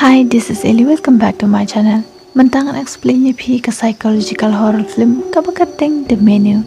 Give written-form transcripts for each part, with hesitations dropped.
Hi, this is Ellie. Welcome back to my channel. Mentangan explain phi ka psychological horror film ka bakating The Menu.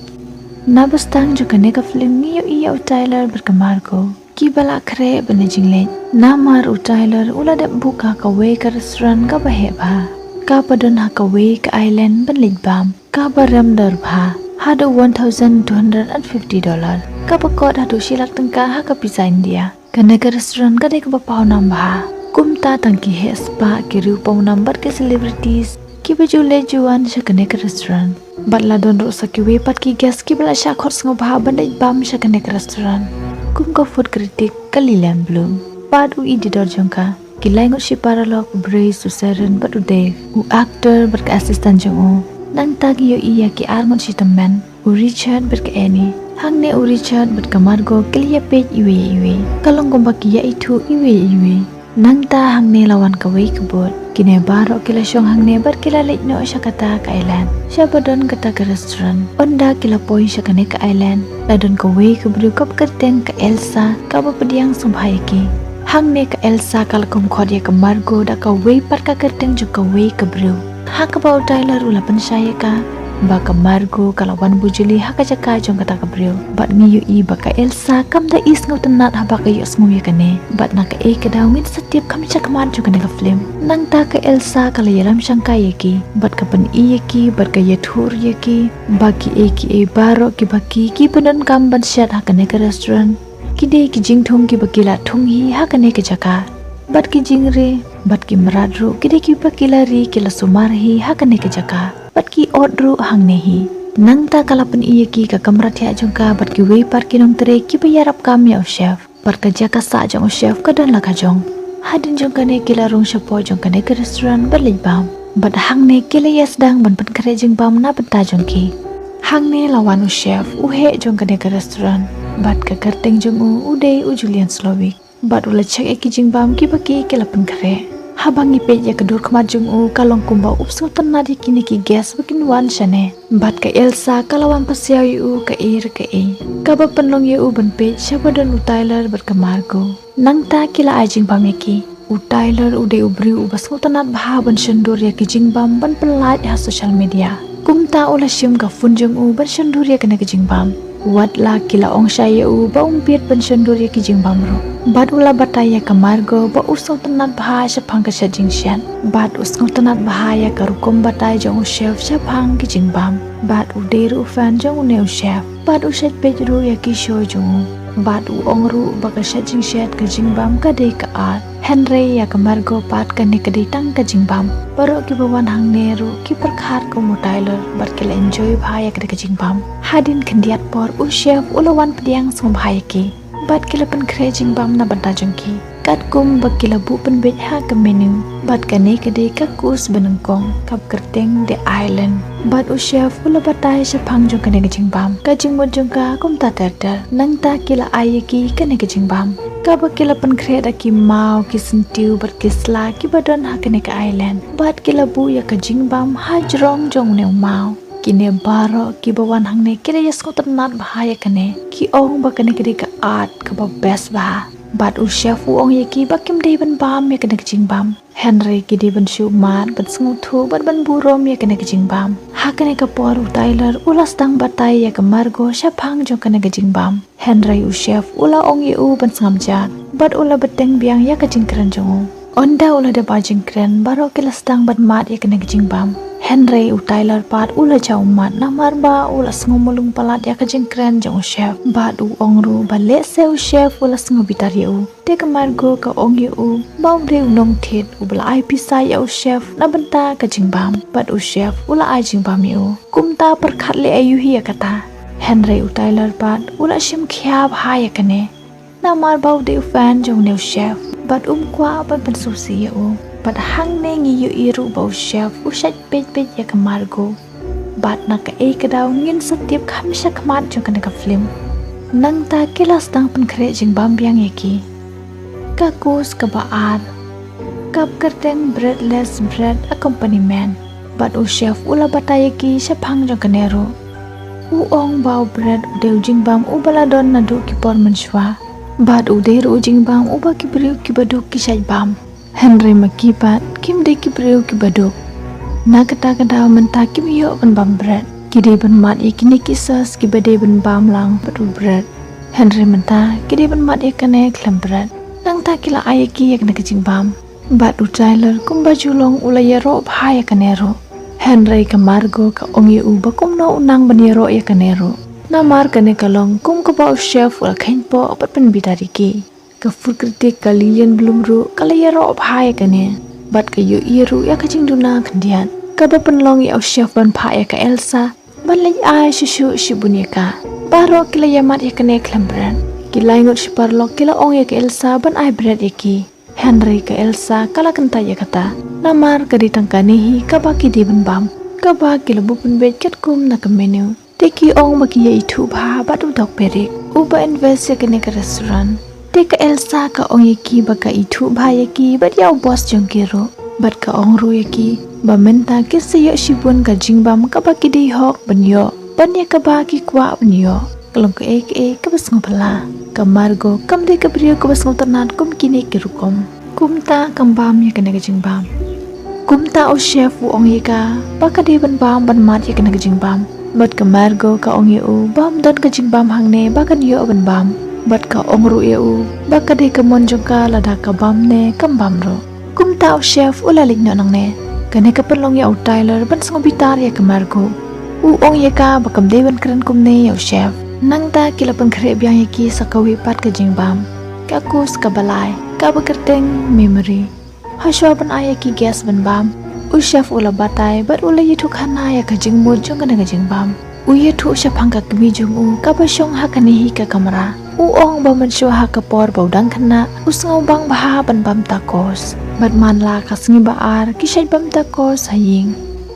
Nabustang juga nega film ni iyo Tyler berkemargo. Ki bala kre benejing le. Namar Tyler ula dep buka ka way ka restaurant ka baheba. Ka padon ha ka way ka island benlijbam. Ka baram darba. Hado $1,250. Ka pakot hado silak tengka ha ka pizza India. Ka nega restaurant ka dek bapau nambah. Kumta tangki he spa ki rupau number ke celebrities ki baju lejuan syakane ke restaurant. Batla don ro sakiwe pat ki guest ki bala syakot ngobha bandai bam syakane ke restaurant. Kum ko food critic Kalilan Bloom. Pad u editor jongka ki laingot si paralog Bray Susaren batu Dave u actor berke assistant jong nang tagi yo iya ki arngot si teman u Richard berke Annie. Hangne u Richard berke Margo kliya page iwe kalong kombaki ya itu iwe nang ta hangne lawan kawai kebut kine baro kila syong hangne bar kila lekno sya kata ka island sya badon kata ke restaurant onda kila poin sya kane ka island ladon kawai kebru kap kerteng ka Elsa ka bapediang sumbhayaki hangne ka Elsa kal kom khodiya ka Margo da kawai par ka kerteng ju kawai kebru hak bau Tyler ula pensaya ka ba ka Margo kalawan bujuli haka jaka jong kata kabriu bat ngiyu i ba ka Elsa kam da is ngau tenat ha ba ka yos ngau yakane bat na ka e ka dawin setiap kami cak mat jong kana ka film nang ta ka Elsa kala yalam sangka yaki bat ka pen i yaki bat ka yathur yaki baki e baro ki baki ki penon kam ban syat ha kana ka restaurant ki de ki jingthong ki bakila thong hi ha kana ka jaka bat ki jingre bat ki maradru ki de ki bakila ri kila sumar hi ha kana ka jaka bat ki odru hang nehi nang ta kalapan iya ki ka kamra thya jongka bat ki wei par ki nong tere ki bayarap kam ya chef par ka jaka sa jong chef ka don la ka jong hadin jongka ne kila rong shapo jongka ne ke restaurant berlej bam bat hang ne kila yes dang ban ban kare jeng bam na benta jongki hang ne lawan chef u he jongka ne ke restaurant bat ka kerteng jong u dei u Julian Slowik bat ula chek ki jeng bam ki baki kila pen kare habangi peja kedur kemajung u kalong kumba upsung tenadi kini ki gas bikin wan shane bat ka Elsa kalawan pasiaw u ka kaba penlong u ban pej syabadon u Tyler berkemargo nang ta kila ajing pameki u Tyler u de ubri u basung tenat baha ban syendur ya ki jingbam ban pelat ha social media kumta ula syum ka funjung u ban syendur ya kena ki jingbam wat la kila ong syaya u ba umpiat ban syendur ya ki jingbam ro bat ula bataya ka Margo ba usong tenat bahaya syapang ka syajing syan bat usong tenat bahaya ka rukom batay jong chef syapang ki jingbam bat u deru fan jong neu chef bat u syat pejru ya ki show jong bat u ongru ba ka syajing syat ka jingbam ka de ka art Henry ya ka Margo pat ka ne ka de tang ka jingbam baro ki bawan hang neru ki perkhar ko mo Tyler bat kila enjoy bahaya ka de ka jingbam hadin kendiat por u chef ulawan pediang som bahaya ki bat kila pen krejing bam na banta jongki kat kum ba kila bu pen bet ha ka menu bat kane kade ka kus benengkong kap kerteng the island bat u chef ula batai syapang jong kane kajing bam kajing mod jongka kum ta terter nang ta kila ayaki kane kajing bam ka ba kila pen kred aki mau ki sentiu bat kisla ki badon ha kane ka island bat kila bu ya kajing bam ha jrong jong ne mau kine baro ki bawan hangne kire yes ko tenat bahaya kane ki ong ba kane kide ka art ka ba best ba bat u chef u ong yeki ba kim de ban bam ya kane kjing bam Henry ki de ban shu mat ban sngu thu ban burom ya kane kjing bam ha kane ka por u Tyler ulas tang batai ya ka Margo syapang jong kane kjing bam Henry u chef ula ong ye u ban sngam jat bat ula beteng biang ya kjing kran jong onda ula de bajing kran baro kilas tang ban mat ya kane kjing bam Henry u Tyler pat ula jauh mat namar ba ula ngomulung palat ya kajeng keren jong chef bat u ongru ba le se u chef ula ngobitar u te ka Margo ka ong u ba de nong thet u bla ai pisa ya u chef na benta kajeng bam bat u chef ula ai jing bam u kumta perkhat le ayu hi kata Henry u Tyler pat ula shim khyab ha ya kane namar ba de fan jong ne chef bat kwa ban susi ya u bat hang ne ngi iru bau chef usat pej ya ka Margo bat na ka ka daw ngin setiap kami sya kmat jong kana ka film nang ta kilas tang pen kre jing bam biang yaki ka kus ka baat kap kerteng breadless bread accompaniment bat u chef ula batayaki sya phang jong kanero u ong bau bread deu jing bam u baladon na du ki por menshwa bat u deru jing bam u ba ki bru ki badu ki shay bam Henry makipat kim de kibreu kibaduk. Na kata mentah kim yo ban bam bread. Kide ban mat ikini kisas kibade ban bam lang patu bread. Henry mentah kide ban mat ikane klam bread. Nang ta kila ayaki yak na kajing bam. Bat u Tyler kum bajulong ulaya ro bhaya kanero. Henry ka Margo ka ongi u bakum no unang banero ya kanero. Na mar kane kalong kum ka ba chef ul khain po pat pen bidari ki. Ka furkritik ka Lilian Blumru kalaya ro bhaya kane. Bat ka yu iru ya kajing duna kandian. Ka ba penlong ya chef ban phaya ka Elsa. Ban lai ai shishu shibunya ka. Baro kila yamat ya kane klambran. Kila ingot shiparlo kila ong ya ka Elsa ban ai bread ya ki. Henry ka Elsa kala kenta ya kata. Namar ka ditangka nihi ka baki di ban bam. Ka baki lebu pun bet kat kum na ka menu. Teki ong baki ya itu bha batu dok perik. Uba invest ya kane ka restoran. Teka Elsa ka ong ya ki baka itu bha ya ki bat ya bos jong kiro. Bat ka ong ru ya ki. Ba menta kisi ya shibun ka jingbam ka baki di hok ban yo. Ban ya ka baki kwa ban yo. Kalong ka ka bas ngopala. Ka Margo kam de ka brio ka bas ngotanat kum kini kirukom. Kumta kambam ya kane ka jingbam. Kumta o chef u ong ye ka baka de ban bam ban mat ya kane ka jingbam. Bat ka Margo ka ong ye u bam don ka jingbam hangne baka niyo ban bam. Bat ka ong ru ye u baka de ka monjong ka lada ka bam ne kambam ro. Kumta o chef ulalig no nang ne. Kane ka penlong ya o Tyler ban sangobitar ya ka Margo. U ong ye ka bakam de ban kren kum ne ya o chef. Nang ta kila pen kre biang ye ki sa ka wipat ka jingbam. Ka kus ka balai ka bakerteng memory. Haswa ban aya ki gas ban bam. U chef ula batai bat ula yitu khana ya ka jingmut jong kana ka jingbam. U yitu chefang ka kmi jong u ka ba shong ha ka hi ka kamera. U ong ba man shwa ha ka por baudang khana usngau bang baha ban bam takos. Bat man la ka sngi ba ar ki shai bam takos haying.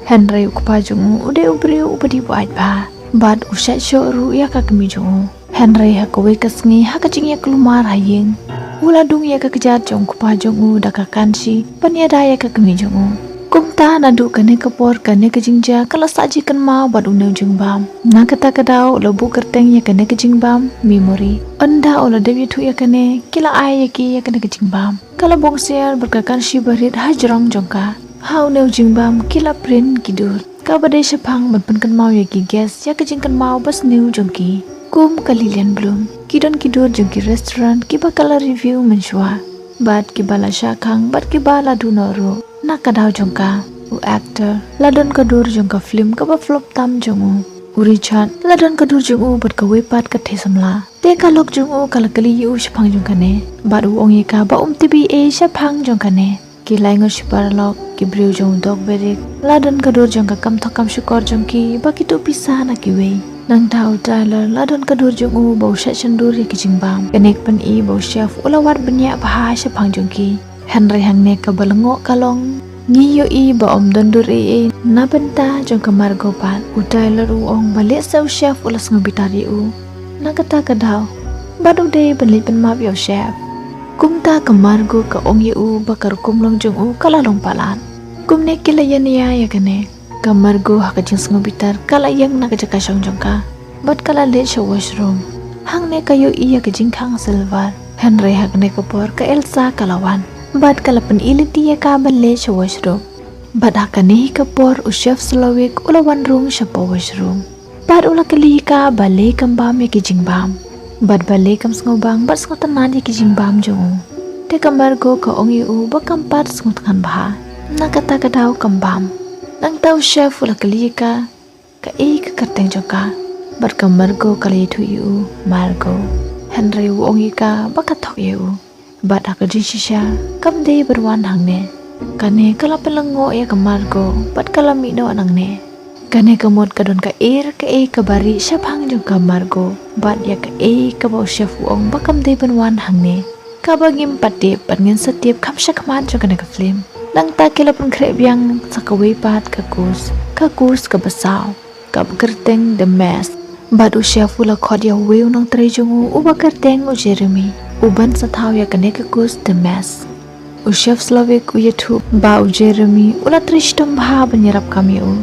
Henry u pa jong u de u bre u badi bu ba. Bat u shat sho ru ya ka kmi jong u. Henry ha ka we ka sngi ha ka jing ya klumar haying. Ula dung ya ka kejar jong kupa jong u da ka kansi panya da ya ka kemi jong u. Kumta na du kane ka por kane ka jingja kala saji kan ma bad u neu jing bam. Na kata ka daw lobu kerteng ya kane ka jing bam memory. Anda ola dewi tu ya kane kila ai ya ki ya kane ka jing bam. Kala bong ser berka kansi barit hajrong jong ka. Hau neu jing bam kila print kidur. Ka bade shapang ban pen kan mau ya ki gas ya ka jing kan mau bas neu jong ki. Kum ka Lilian Blum. Kidon kidur jong ki restaurant ki bakala review menshwa. Bat ki bala shakang bat ki bala dunoru. Na kadaw jong ka. U actor. Ladon kadur jong ka film ka ba flop tam jong u. U Richard. Ladon kadur jong u bat ka wepat ka thesamla. Te ka lok jong u kala kali yu shapang jong ka ne. Bat u ong ye ka ba tibi shapang jong ka ne. Ki laingo shipar lok ki brew jong dog berik. Ladon kadur jong ka kam thokam shukor jong ki ba ki tu pisah na ki wei. Nang tau Tyler ladon kadur jong u bau shat chandur ya ki jingbam. Kanek pan i bau chef ulawat benya bahaya shapang jong ki. Henry hangne ka balengo kalong. Ngiyo i ba om dondur na benta jong ka Margo pat. U Tyler u ong balik sa chef ulas ngobitari u. Na kata ka daw. Badu de banlit pan map yo chef. Kumta ka Margo ka ong ye u bakar kumlong jong u kalalong palan. Kumne kilayan ya kane. Ka Margo haka jing ngobitar kala yang na kajaka shong jong ka. Bat kala le sa washroom. Hangne kayo iya ka jing khang silver. Henry hakne ka por ka Elsa kalawan. Bat kala pen iliti ya ka ban le sa washroom. Bat haka nehi ka por u chef Slowik ulawan room sa po washroom. Bat ula kali ka bale kambam ya ki jing bam. Bat bale kam ngobang bat ngotanan ya ki jing bam jong. Te ka Margo ka ong yu bakam pat ngotkan baha. Na kata ka daw kambam. Nang tau chef ula kali ka ka kerteng jong ka. Bat ka Margo kali tu yu Margo. Henry u ong ka baka thok yu. Bat haka jishisha kam de berwan hangne. Kane kala pelengo ya ka Margo bat kala mino anang ne. Kane kamot kadon ka ka bari shapang jong ka Margo. Bat ya ka bau chef u ong bakam de berwan hangne. Ka bagim patip pat ngin setiap kam shakman jong kana ka film. Nang ta kila pun krep yang sakaway pat ka kus ka basaw. Ka kerteng the mess. Bat u chef ula khod ya weu nang tray jong u ba kerteng u Jeremy. Uban sa thaw ya kane ka kus the mess. U chef Slovik u yetu ba u Jeremy ula trishtum bha banyarap kami u.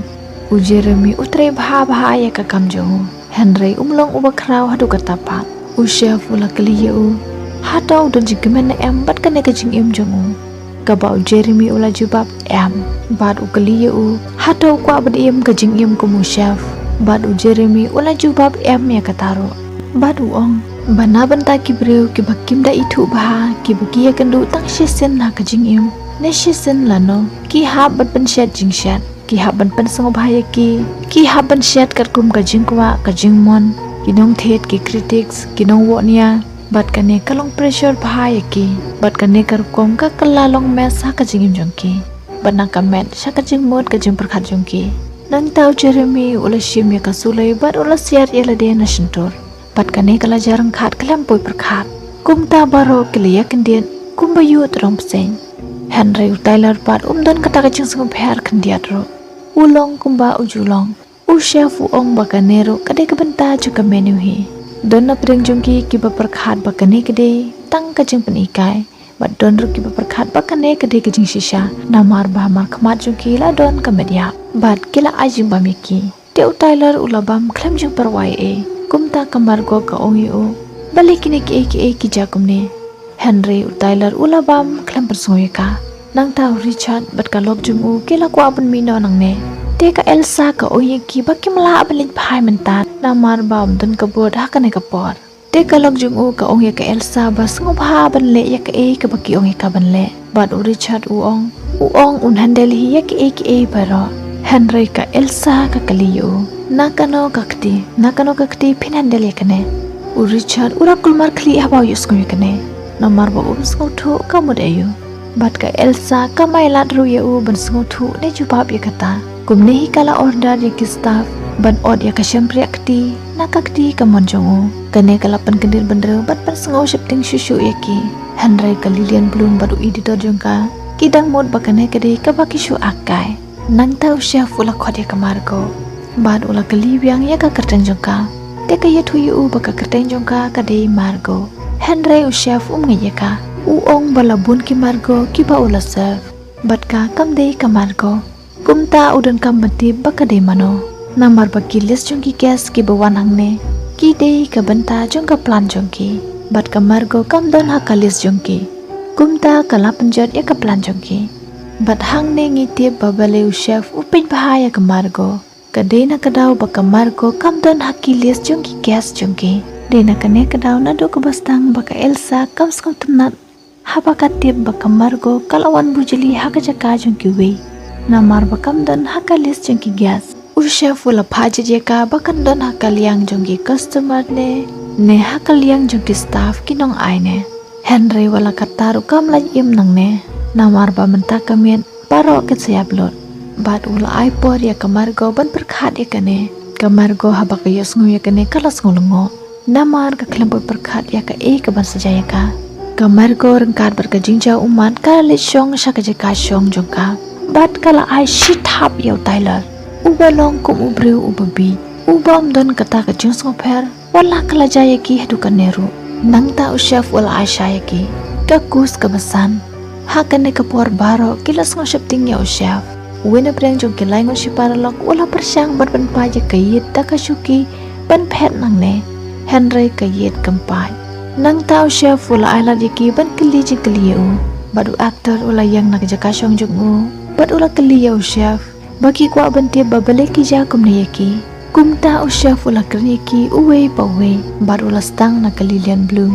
U Jeremy u tray bha ya ka kam jong u. Henry umlong u ba kraw hadu ka tapat. U chef ula kali u. Hataw don jingkemen na em bat kane ka jing im jong u. kabau Jeremy ula jubab bad ukali u hatau kwa badiem kajing kumu chef bad u Jeremy ula jubab ya kataro bad ong bana banta kibreu ki bakim da itu bah ki bagia kendu tang shisen na kajing ne shisen lano ki hab bat ban shat jing shat ki hab ban sengo bahaya ki hab ban shat kat kum kajing kwa kajing mon kinong thet ki critics kinong wonia bat kane kalong pressure bahaya bat kane kar kom ka kalalong mes ha kajing jongki bana kamet sha kajing mod kajing perkhat jongki nang tau Jeremy ula shim ya kasulai bat ula siar ya lade na shintor bat kane kala jarang khat kalam poi perkhat kumta baro kliya kendien kumbayu trong pseng Henry Tyler pat don kata kajing sung pher kendiat ro ulong kumba ujulong u chef ong bakanero kade kabenta juga menu hi don na preng jongki ki ba perkhat bakane kade tang kajing penikai bat don ru ki ba perkhat bakane kade kajing shisha namar ba mar khmat jongki la don kamedia bat kila ajing ba miki teu Tyler ulabam khlem jong perwai kumta kamar go ka ongi o balikine ki jakumne Henry Tyler ulabam khlem persoy ka nang tau Richard bat ka lok jung u kila kwa bun mino nang ne te ka Elsa ka oye ki bakim la abalin phai mentat namar bam dun ka bod ha kane ka por te ka lok jung u ka onge ka Elsa bas ngo bha ban le ya ka baki onge ka ban le bat u Richard u ong un handle hi ya ki baro Henry ka Elsa ka kaliyo nakano kakti phin handle kane u Richard urakul mar khli habaw yus ko kane namar ba sko thu ka mod ayu bat ka Elsa ka mai lat ru ya u ban sko thu ne jubab ya kata kumne hi kala order ya ki staff ban od ya ka shampri akti nakakti ka monjongo kane kala pan kendir bender bat pan sngo shifting shushu ya ki Henry ka Lilian Bloom baru editor jongka kidang mod bakane kade ka baki shu akai nang tau chef ula khode ka margo bat ula kali biang ya ka kerteng jongka te ka ye thu yu baka kerteng jongka kade margo Henry u chef ngi ka u ong balabun ki margo ki ba ula serve bat ka kam dei ka margo kumta udan kam bati bakade mano namar baki list jongki gas ki bawan hangne ki dei ka banta jongka plan jongki bat ka margo kam don ha kalis jongki kumta kala panjat ya ka plan jongki bat hangne ngi te babale u chef upin bahaya ka margo ka dei na ka daw baka margo kam don ha ki list jongki gas jongki dei na ka ne ka daw na do ka bastang baka Elsa kam skam tumnat habaka tip baka margo kalawan bujali ha ka jaka jongki we namar bakam don ha ka list jongki gas u chef ula phaji je ka bakan don ha ka liang jongki customer ne ha ka liang jongki staff kinong aine Henry wala kataru kam laj im nang ne namar ba menta kamien paro ke siablot bat ula ai por ya kamar go ban perkhat ya kane kamar go ha baka yos ngo ya kane kalas ngolongo namar ka khlem perkhat ya ka ka ban sajaya ka kamar go rengkat berka jingja umat ka le shong sha ka je ka shong jongka bat kala ai shit hap ya Tyler ubalong kum ubreu ubabi ubam don kata ka jing so pher wala kala jaya ki hadukan neru nangta u chef wala aisha ki ka kus ka basan hakane ka por baro kilas ngo shifting ya u chef wena breng jong kilai ngo shiparalok wala persyang bat ban pa je kayit ta ka shuki ban phet nang ne Henry kayit kampai nangta u chef wala aila je ki ban kili je kili u badu actor wala yang nak jaka shong jong u bat ula kili ya u chef baki kwa banti babale ki ja kumne yaki kumta u chef ula kerni ki uwe pawe bat ula stang na ka Lilian Bloom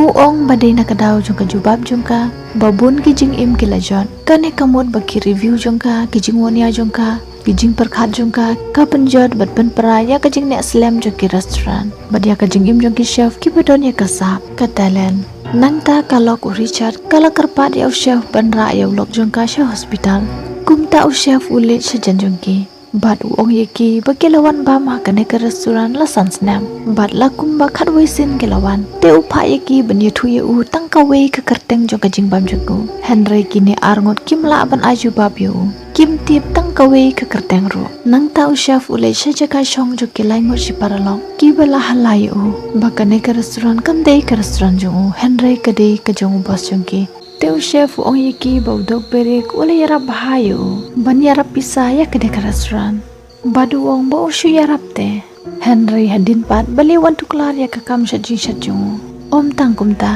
u ong badai na kadaw jongka jubab jongka babun ki jing im ki lajon kane kamot baki review jongka ki jing wonia jongka ki jing perkhat jongka ka penjot bat ban peraya ka jing ne slam jongki restaurant bat ya ka jing im jongki chef ki badon ya ka sap ka talent nangta kalok u Richard kala kerpat ya u chef ban ra ya lok jongka sha hospital kumta u chef ulit sajan jongki bat u ong yeki bakilawan ba ma kane ka restaurant la sansnam bat la kumba khatwai sin kilawan te u pha yeki bani thu ye u tangka we ka kerteng jong ka jing bam jongku Henry kine arngot kimla ban aju bab yo kim tip tangka we ka kerteng ro nangta u chef ulit saja ka shong jo kilai ngo si paralong ki bala halai u bakane ka restaurant kam dei ka restaurant jong Henry ka dei ka jong bos jongki teu chef ong yeki baudok berek ule yarap bahayo ban yarap pisa ya kede ka restaurant badu ong ba ushu yarap te Henry hadin pat bali wan tuklar ya ka kam shajing shajung om tang kumta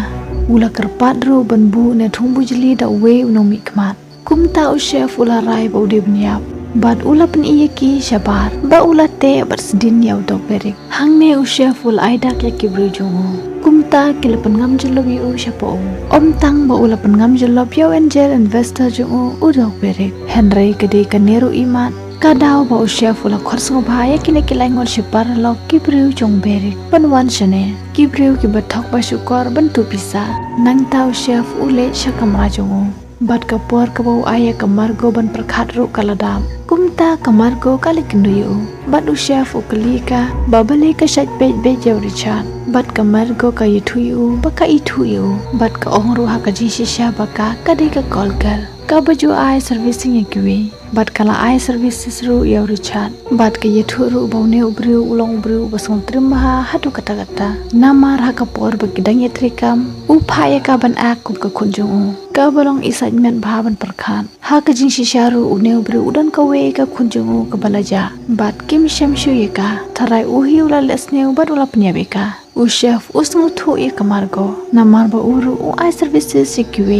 ula kerpat ru ban bu ne thung bu jeli da we unong mi kmat kumta u chef ula rai ba ude bniap bat ula pen iya ki shabar ba ula te bat sedin yaw dok berik hangne u chef ul aida ke kibru jongo kumta kilapan ngam jelobi u shapo om tang ba ula pen ngam jelop yaw angel investor jongo u dok berik henry kede kaneru iman kadao ba u chef ula khorso bhaya kine kilai ngor shipar lo kibru jong berik panwan shane kibru ki bathok ba shukor ban tu pisa nang tau chef ule shakamra jongo bat kapor kabau aya kamargo ban perkhat ru kaladam kumta kamargo kali kenduyu bat u chef u kalika babale ka shat be be jaw richard bat kamargo ka yithuyu baka ithuyu bat ka ongru ha ka ji shisha baka kade ka kolgal ka baju ai servicing ekwi bat kala ai services ru yaw richard bat ka yithu ru baune ubru ulong ubru basong trimha hatu kata kata namar ha kapor bakidang yetrikam uphaya ka ban ak kum ka khunjung ka balong assignment bhaban perkhan ha ka jing shisharu une ubru udan ka we ka khunjung ka balaja bat kim shamshu yeka tharai uhi ula lesne bat ula pnyabeka u chef usmu thu e kamargo namar ba uru u ai services sekwe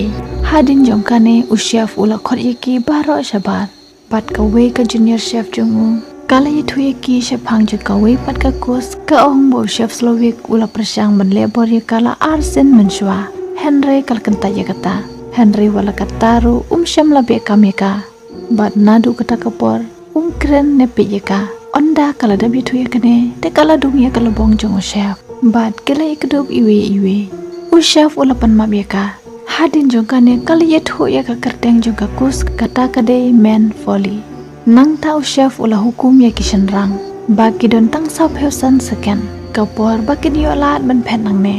hadin jongkane u chef ula khor yeki baro shabar bat ka we ka junior chef jungu kala ye thu yeki chef hang je ka we pat ka kos ka ong bo chef slovik ula prasang ban lebor ye kala arsen menshwa henry kalkanta ye kata henry wala kataru shamla be kameka bat nadu kata kapor kren ne piyeka onda kala da bithu yekane te kala dumya kala bong jong chef bat kala ikdop iwe u chef ula pan mabeka hadin jongkane kala ye thu ya ka kerteng jongka kus kata kade men folly nang tau chef ula hukum ya kishan rang baki don tang sa pheusan second kapor bakin yo lat ban phenang ne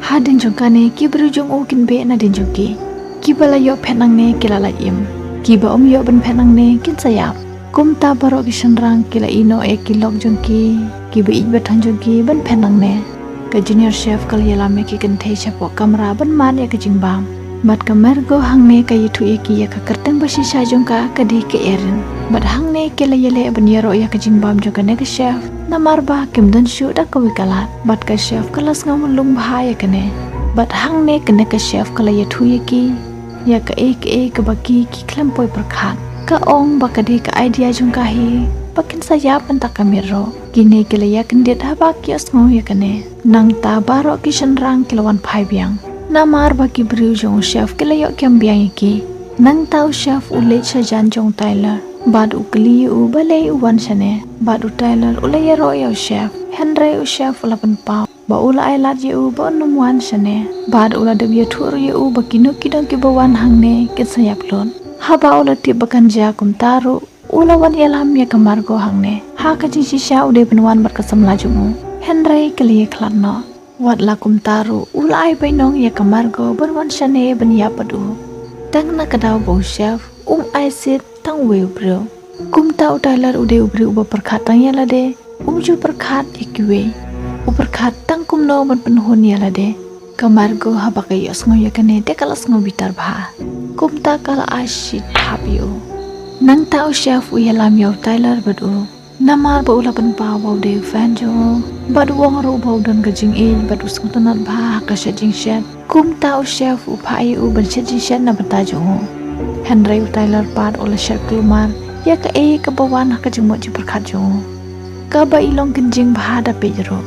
hadin jongkane kibru jong u kin be na din jongki kibala yo phenang ne kilala im kiba yo ban phenang ne kin sayap kumta baro kishan rang kila ino e kilok jongki kiba ij batang jongki ban phenang ne ka junior chef kal yala me ki kan thei chapo kamra ban man ya ka jingbam bat kamergo hangne ka yithu eki ya ka kerteng basi sa jongka ka di ke erin bat hangne kila yele ban yaro ya ka jingbam jongka ne ka chef namar ba kimdan shu da ka wikalat bat ka chef kalas ngam lung bhaya kane bat hangne kane ka chef kala yithu eki ya ka ek baki ki klempoi perkhat ka ong bakade ka idea jongka hi pakin sayap anta kamero kine kelaya kendet haba kios ngo yakane nang ta baro kishan rang kilawan phai biang namar baki briu jong chef kelayo kyam biang ki nang tau chef ule chajan jong tyler bad ukli u bale u wan chane bad u tyler ule yaro yo chef henry u chef ulapan pau ba ula ailat ye u ba num wan chane bad ula de ye thur ye u bakino kidang ki bawan hangne ket sayap lon haba ula ti bakan ja kum taru ula wan yalam ya kamargo hangne ha ka ji shisha ude benwan bar kasam lajumu henry kaliye khlanno wat la kum taru ula ai bainong ya kamargo berwan shane ben ya padu tang na kadaw bo chef ai sit tang we bro kum ta tyler ude ubri uba perkhat tang yala de ju perkhat ikwe u perkhat tang kum no ban penhun yala de kamargo ha ba kai asngo yakane de kalas ngo bitar bha kum ta kala ashit hapiu nang tau chef u yalam yaw tyler badu namar ba ulapan pa wow de fan jo badu wong ro baw don ga jing e badu sungtanat bha ka shajing shet kum tau chef u phai u ban shajing shet na bata jo henry u tyler pat ola shet klumar ya ka e ka bawan ka jing mo ji perkhat jo ka ba ilong kinjing bha da pe jero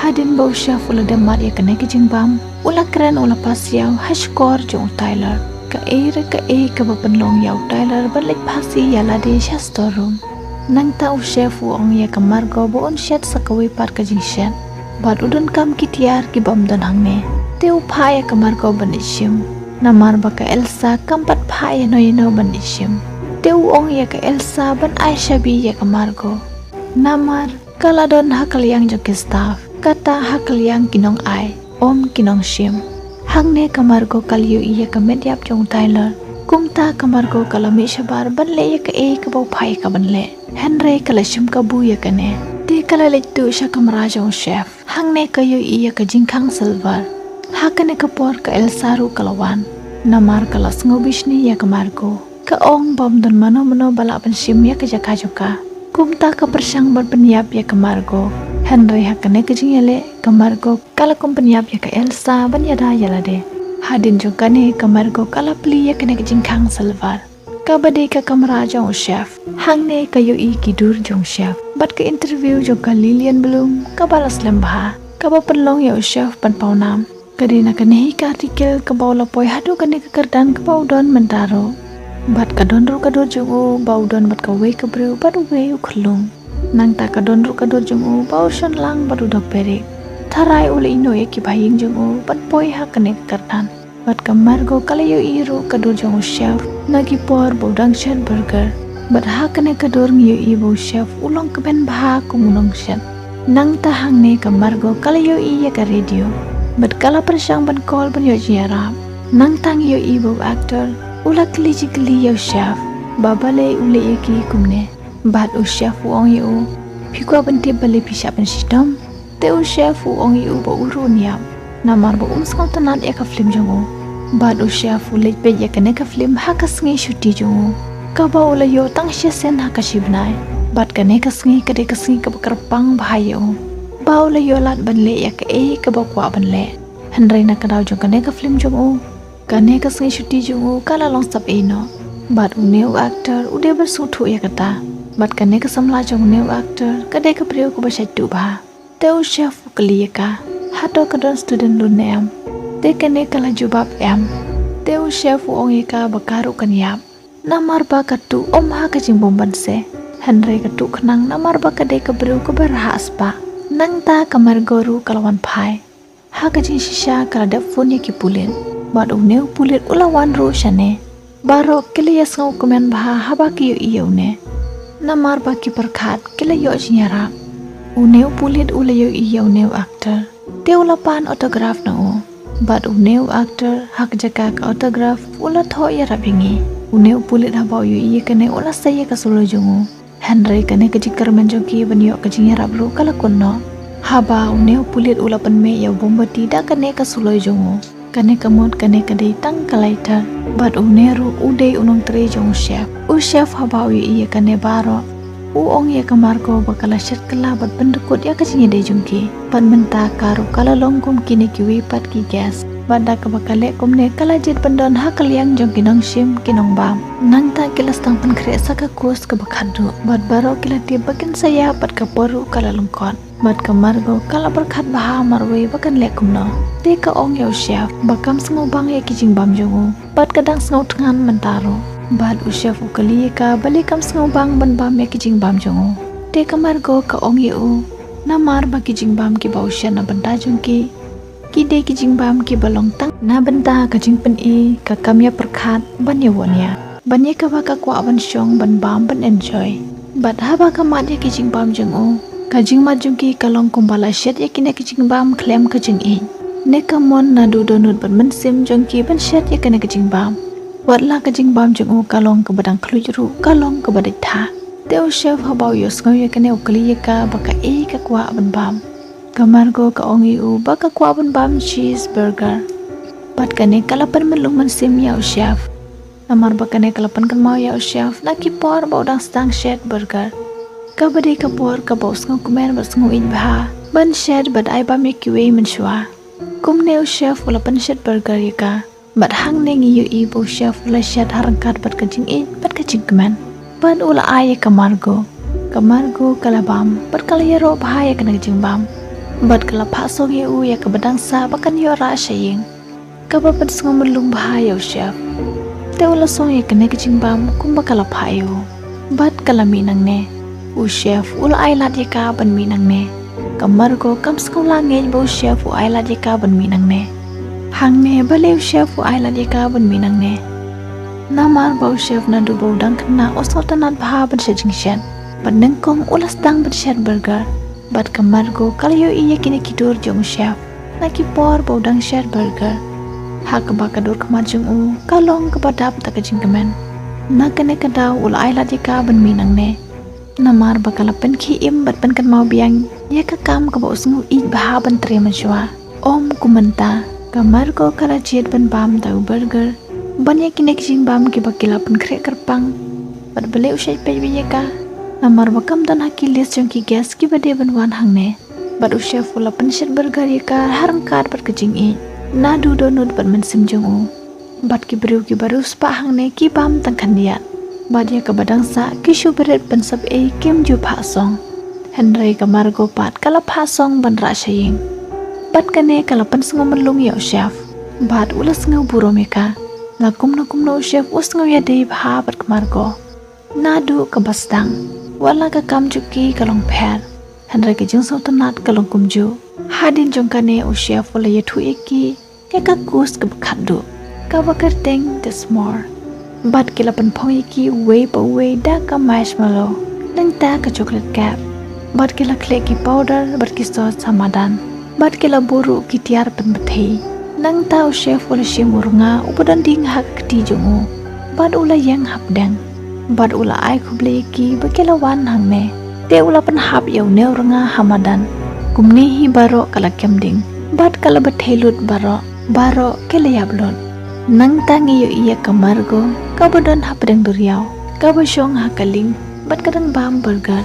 hadin baw chef ula de mar ya ka ne ki jing bam ula kran ula pasiaw hashkor jo tyler ka e ka bapanlong yaw tyler balik phasi yala de shastorum nang tau chef ong ya kamargo bo on shet sakawi par ka jing shet bad udun kam ki tiar ki bam don hangne teu phaya kamargo banishim namar ba ka elsa kampat phaya no banishim teu ong ya ka elsa ban aisha bi ya kamargo namar kaladon hakaliang jo ki staff kata hakaliang kinong ai om kinong shim hangne kamargo kalyu iya ka medyap jong tyler kumta kamargo kalami shabar banle yak e ka bo phai ka banle henry kalashim ka bu yakane te kala letu sha kamra jong chef hangne kayu iya ka jingkhang silver hakane ka por ka elsaru kalawan namar kalas ngobishni ya kamargo ka ong bom don mano bala ban shim ya ka jaka joka Kumta ka persang berpeniap ya ke Margo. Henry hakane kejing yale ke Margo kala kum peniap ya ke Elsa ban yada yalade. Hadin jokane ke Margo kala pli ya kene kejing kang Salvar. Kabade ka kamera jong chef. Hangne ka yoi kidur jong chef. Bat ke interview jong ka Lilian belum ka balas lembah. Ka ba penlong ya chef pan paunam. Kadina kanehi ka artikel ka bawla poi hadu kane ka kerdan ka baudon mentaro. Bat ka donru ka dor jong baudon bat ka we ka breu bat we ukhlung. Nang ta ka donru ka dor jong baushon lang bat udok perik. Tharai ule ino ya ki baying jong bat poi ha kane ka kerdan. Bat ka Margo kala yo iru ka dor jong chef nagi por baudang shen burger. Bat ha kane ka dor ngiyo ibo chef ulong ka ben bah kumunong shen. Nang ta hangne ka Margo kala yo iya ka radio. Bat kala persang ban call ban yo jiarap. Nang tang yo ibo actor ula kliji kli yo chef. Babale ule iki kumne. Bat u chef uong yo. Pikwa ban te bale pisha ban sistem. Te u chef uong yo ba uru niap. Namar ba skau tanat ya ka film jongo. Bat u chef ule pe ya kane ka film ha ka sngi shuti jongo. Ka ba ula yo tang sen ha ka shibnai. Bat kane ka sngi ka kerpang bahayo. Baula yolat banle ya ke ka bakwa banle. Henry na kadaw jong kane ka film jong kane ka sngi shuti jong kala long sap no. Bat uneu actor ude bersuthu ya kata. Bat kane ka samla jong uneu actor kade ka priyo ko basatu ba. Teu chef kli ka hato ka don student lu nem. Te kane kala jubab em. Teu chef ong ka bakaru kan yap. Namar ba katu om ha ka jing bomban se. Henry katu khnang namar ba kade ka priyo ko berhas pa. Nang ta kamar goru kalawan pai. Ha kajing shisha kala dap phone ya ki pulin. Bat uneu pulit ulawan ru shane. Baro kile ya ngau komen bah haba ki yo iyo ne. Namar ba ki perkhat kile yo jinyara. Uneu pulit ula yo iyo neu actor. Te ula pan autograph na o. Bat uneu actor hak jaka ka autograph ula tho ya rabingi. Uneu pulit haba yo iya kene ula saya ka solo jongo. Henry kane kajikar menjoki banyo kajinya rabru kala kunno. Haba uneu pulit ula penme ya bomba tidak kane ka suloi jongo. Kane kamot kane kadai tang kalaitar. Bat uneru ude unong tre jong chef. U chef haba u iya kane baro. U ong ya kamarko bakala shet kala bat pendekut ya kajinya de jongki. Pan menta karu kala longkum kini kiwi pat ki gas. Banda ka bakale kumne kala jit pendon hakal yang jong kinong shim kinong bam. Nang ta kilas tang pen kre saka kus ka bakhadu. Bat baro kila ti bakin saya pat ka poru kala lungkot. Bat ka Margo kala berkhat baha marwe bakan le kumno. Te ka ong yo chef bakam sngo bang ya kijing bam jongo. Bat kadang sngo tngan mentaro. Bat u chef u kali ka balikam sngo bang ban bam ya kijing bam jongo. Te ka Margo ka ong yo namar ba kijing bam ki bausyan na banda jongki. Kide kijing bam ki balong tang na benta kajing pen I ka kamya perkhat ban yawanya. Ban ye ka baka kwa ban syong ban bam ban enjoy. Bat haba ka mat ya kijing bam jeng kajing mat jongki kalong kumbala shet ya kine kijing bam klem kajing I. Ne ka mon na du donut ban mensim jongki ban shet ya kine kijing bam. Watla kajing bam jeng kalong ka badang klujru kalong ka badai tha. Teu chef haba yos ngau ya kine ukli ya ka baka ka kwa ban bam. Kamargo ka ongi u baka kwa ban bam cheeseburger. Bat kane kalapan melung mensim ya chef. Namar baka ne kalapan kan mau ya chef na ki por ba udang stang shed burger. Ka bade ka por ka bos ngau kumen bas ngau in bah. Ban shed bad ai ba me ki we menshwa. Kum ne chef wala pan shed burger ya ka. Bat hang ne ngi yu I bo chef wala shed harangkat bat ka jing I bat ka jing kumen. Ban ula ay kamargo. Kamargo kalabam bat kalayaro bahaya kana jing bam. Bat kala pasok ya u ya kabadang sa bakan yo ra saying. Kabapan sngom melung bahaya chef. Te ula song ya kene kajing bam kum bakala payo. Bat kala minang ne. U chef ula ay lat ya ka ban minang ne. Kamargo kam sngom langej bo chef u ay lat ya ka ban minang ne. Hang ne balew chef u ay lat ya ka ban minang ne. Namar bo chef na du bo dang kena osotanat baha ban sejing shen. Ban nengkong ula stang ban shed burger. Bat ka Margo kala yo iya kini kidur jong chef. Na ki por baudang shed burger. Ha ka baka dur ka majung u kalong ka badap ta ka jingkamen. Na kene ka daw ula ay lat ya ka ban minang ne. Namar baka lapen ki im bat ban kan mau biang ya ka kam ka ba usngu I baha ban tre manshwa. Om kumanta ka Margo kala jit ban bam daw burger. Ban ya kini kijing bam ki bakila pen krek kerpang. Bat bale usay pe ya ka. Namar bakam dan hakilis jong ki gas ki bade banwan hangne. Bat chef ula pensyat burger ka harangkat bat kejing i. Nadu donut bat mensim jong u. Bat ki beriu ki baru spa hangne ki bam tangkan dia. Bat ya ke badang sa ki syuberet pensap kim ju pa song. Henry kamar go pat kala pa song ban ra shaying. Bat kane kala pensngo melung ya chef. Bat ulas ngau buro meka. Lakum no chef us ngau ya dei bha bat kamar go. Nadu ke bastang. Wala ka kam juki kalong per. Henry ke jeng sau tenat kalong kumju. Hadin jongkane u chef wala ya thu eki. Ke ka kus ke bakadu. Ka bakerteng this more. Bat kila penpong iki way pa way da ka marshmallow. Nang ta ka chocolate cap. Bat kila kleki powder bat ki sauce samadan. Bat kila buru ki tiar pen bathei. Nang ta u chef wala shimur nga upadan ding hak kti jungu. Bat ula yang hapdang. Bat ula ai kuble iki bakila wan hangne. Te ula pen hap yau neu nga hamadan. Kumni hi baro kala kemding. Bat kala bathelut baro kila yablon. Nang tangi yo iya kamargo kabadon hapdang duriau. Kabasyong hakaling bat kadang bam burger.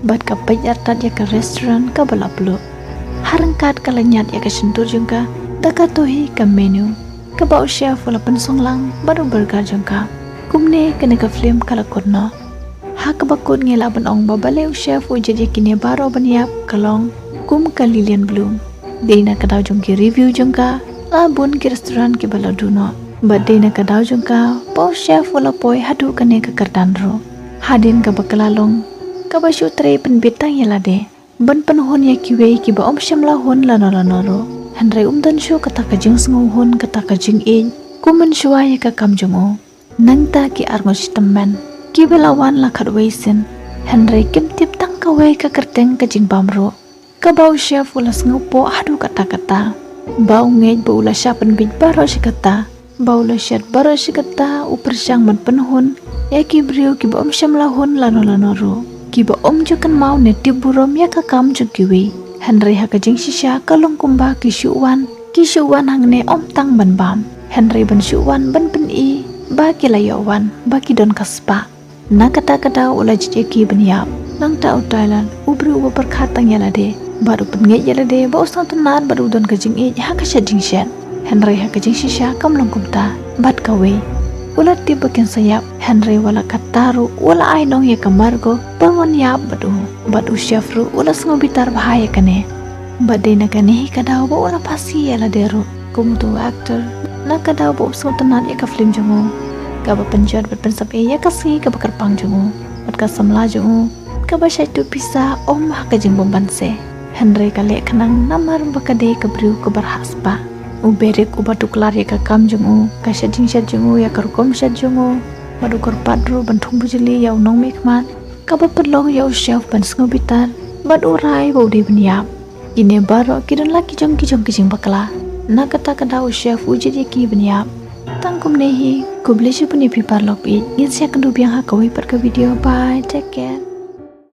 Bat kapaj artat ya ke restoran kabalaplo. Harangkat kalanyat ya ke sentur jengka. Dakatohi ke menu. Kabau chef wala pensong lang baru burger jengka. Kumne kena ke film kala kurno. Hak bakut ngela ban ong babaleu chef jadi kini baro baniap kalong kum ka Lilian Bloom. Deina kadau jengki review jengka. Labun ki restoran ki baladuno. Badai na kadau jengka. Pau chef wala poi hadu kane ke kardandro. Hadin ka bakalalong. Kabasyu tre penbitang yalade. Ban penhun ya kiwe ki ba om syamla hun lano. Henry dan syu kata ka jeng sengu hun kata ka jeng in. Kumen syua ya ka kam jengu. Nang ta ki arngo temen. Ki belawan lakat weisin. Henry kim tip tang ka wei ka kerteng ka jeng bamro. Kabau chef wala sengu po hadu kata-kata. Bau ngej ba ula syapen bit baro si kata. Bau la syat baro si kata upar syang man penhun. Ya ki beriu ki ba om syamla hun lano ro. Ki ba om jukan mau ne tip burom ya ka kam jukiwi. Henry haka jeng sisya kalong kumba ki syuwan hangne om tang ban bam. Henry ban syuwan ban pen i. Ba ki layawan ba ki don kaspa. Na kata ula jeki ban yap. Lang ta u Thailand ubri uba perkhatang yalade. Baru pengej yalade ba usang tenan baru don ka jeng i haka syat jeng syat. Henry haka jeng sisya kam long kumta. Bat kawe. Ulat tiba ken sayap Henry wala kataru wala ai nong ya kamargo bangon yap badu chefru wala sengo bitar bahaya kane badai na kane kadau ba wala pasi ya la deru kumtu actor na kadau ba usang tenan ya ka film jongo ka ba penjat bat pensap ya kasi ka bakar pang jongo bat ka samla jongo ka ba syaitu pisa om ha ka jeng bombanse Henry kale kanang namar bakade ka briu ka barhaspa uberek ubatu kelar ya ka kam jengu ka syading syat jengu ya ka rukom syat jengu madu korpadro bantung bujeli ya unong mikmat ka baperlong ya chef ban sengo bitar bad urai bau de beniap ine baro kidon laki jong bakla na kata kada chef ujid ya ki beniap tangkum nehi kuble syupuni pipar lok i ngin sia kendu biang ha kawi per ke video bye take care.